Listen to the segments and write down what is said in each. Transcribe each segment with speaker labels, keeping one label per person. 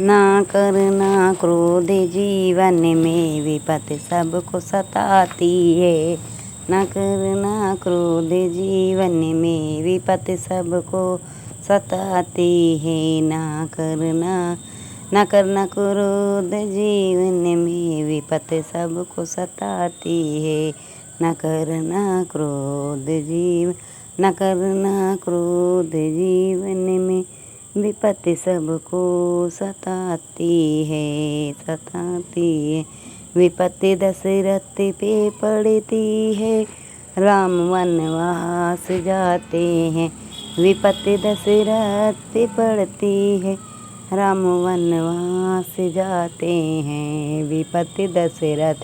Speaker 1: ना करना क्रोध जीवन में विपत्ति सबको सताती है। ना करना क्रोध जीवन में विपत्ति सबको सताती है। ना करना क्रोध जीवन में विपत्ति सबको सताती है। न करना क्रोध जीवन में विपत्ति सबको सताती है। विपत्ति दशरथ पे पड़ती है, राम वनवास जाते हैं। विपत्ति दशरथ पे पड़ती है, राम वनवास जाते हैं। विपत्ति दशरथ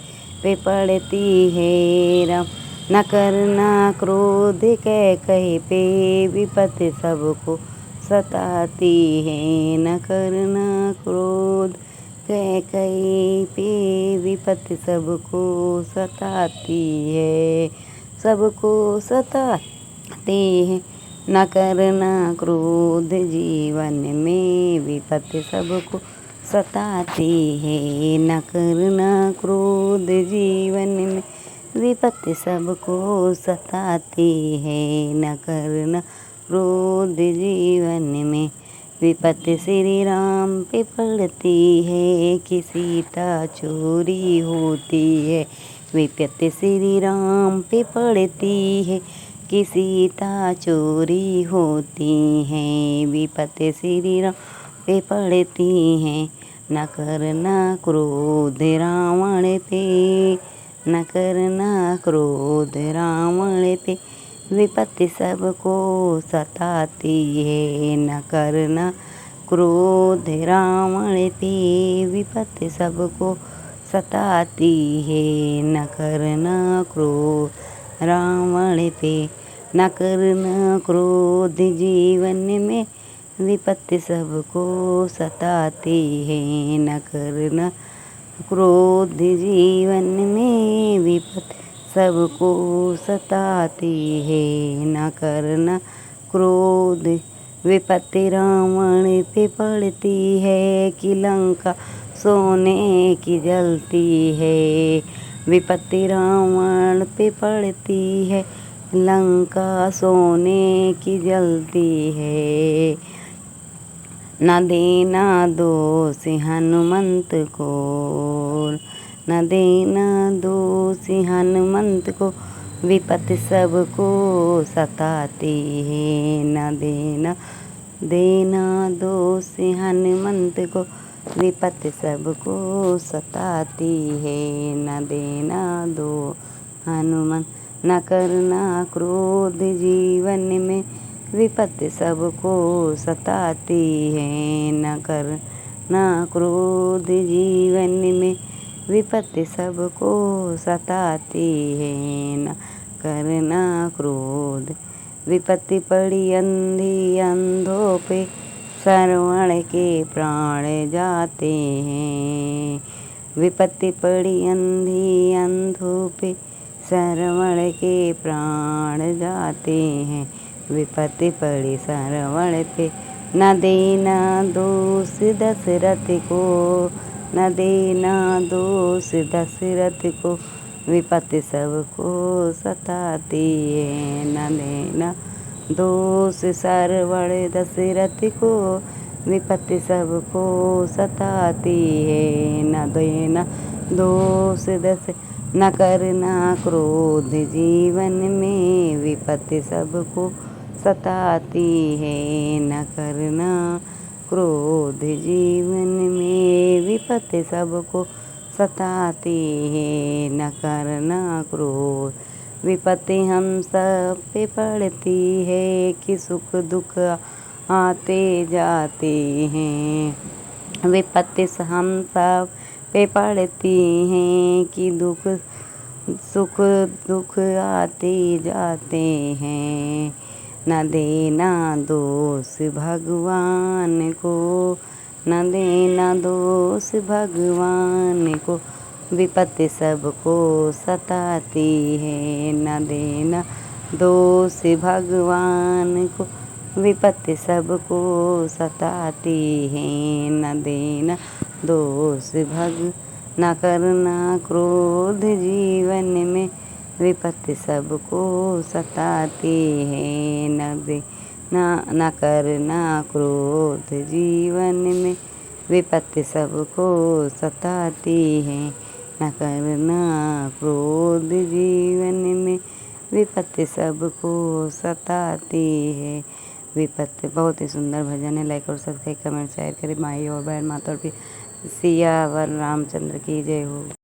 Speaker 1: पे पड़ती है, राम। न करना क्रोध कैकई पे विपत्ति सबको सताती है। न करना क्रोध कैकई पे विपत्ति सबको सताती है। न करना क्रोध जीवन में विपत्ति सबको सताती है। न करना क्रोध जीवन में विपत्ति सबको सताती है। न करना क्रोध जीवन में विपत्ति श्री राम पे पड़ती है कि सीता चोरी होती है। विपत्ति श्री राम पे पड़ती है कि सीता चोरी होती है। विपत्ति श्री राम पे पड़ती है। न करना क्रोध रावण पे, न करना क्रोध रावण पे विपत्ति सबको सताती है। न करना क्रोध रावण पे विपत्ति सबको सताती है। न करना क्रोध रावण पे, न करना क्रोध जीवन में विपत्ति सबको सताती है। न करना क्रोध जीवन में विपत्ति सबको सताती है। न करना क्रोध विपत्ति रावण पे पड़ती है कि लंका सोने की जलती है। विपत्ति रावण पे पड़ती है, लंका सोने की जलती है। न देना दोष हनुमंत को, न देना दोष हनुमंत को विपत्ति सबको सताती है। न देना दोष हनुमंत को विपत्ति सबको सताती है। न देना दो हनुमंत। न करना क्रोध जीवन में विपत्ति सबको सताती है। न करना क्रोध जीवन में विपत्ति सबको सताती है। न करना क्रोध विपत्ति पड़ी अंधी अंधों पे श्रवण के प्राण जाते हैं। विपत्ति पड़ी अंधी अंधों पे श्रवण के प्राण जाते हैं। विपत्ति पड़ी श्रवण पे न देना दोष दशरथ को, न देना दोष दशरथ को विपत्ति सबको सताती है। न देना दोष श्रवण दशरथ को विपत्ति सबको सताती है। न देना दोष न करना क्रोध जीवन में विपत्ति सबको सताती है। न करना क्रोध जीवन में विपत्ति सबको सताती है। न करना क्रोध विपत्ति हम सब पे पड़ती है कि सुख दुख आते जाते हैं। विपत्ति हम सब पे पड़ती हैं कि सुख दुख आते जाते हैं। न देना दोष भगवान को, न देना दोष भगवान को विपत्ति सबको सताती है। न देना दोष भगवान को विपत्ति सबको सताती है। न देना दोष भग न करना क्रोध जीवन में, विपत्ति सबको सताती है। न करना क्रोध जीवन में, विपत्ति सबको सताती है। न करना क्रोध जीवन में, विपत्ति सबको सताती है। विपत्ति बहुत ही सुंदर भजन है। लाइक और सब्सक्राइब कमेंट शेयर करें। माई और बहन माता और सियावर रामचंद्र की जय हो।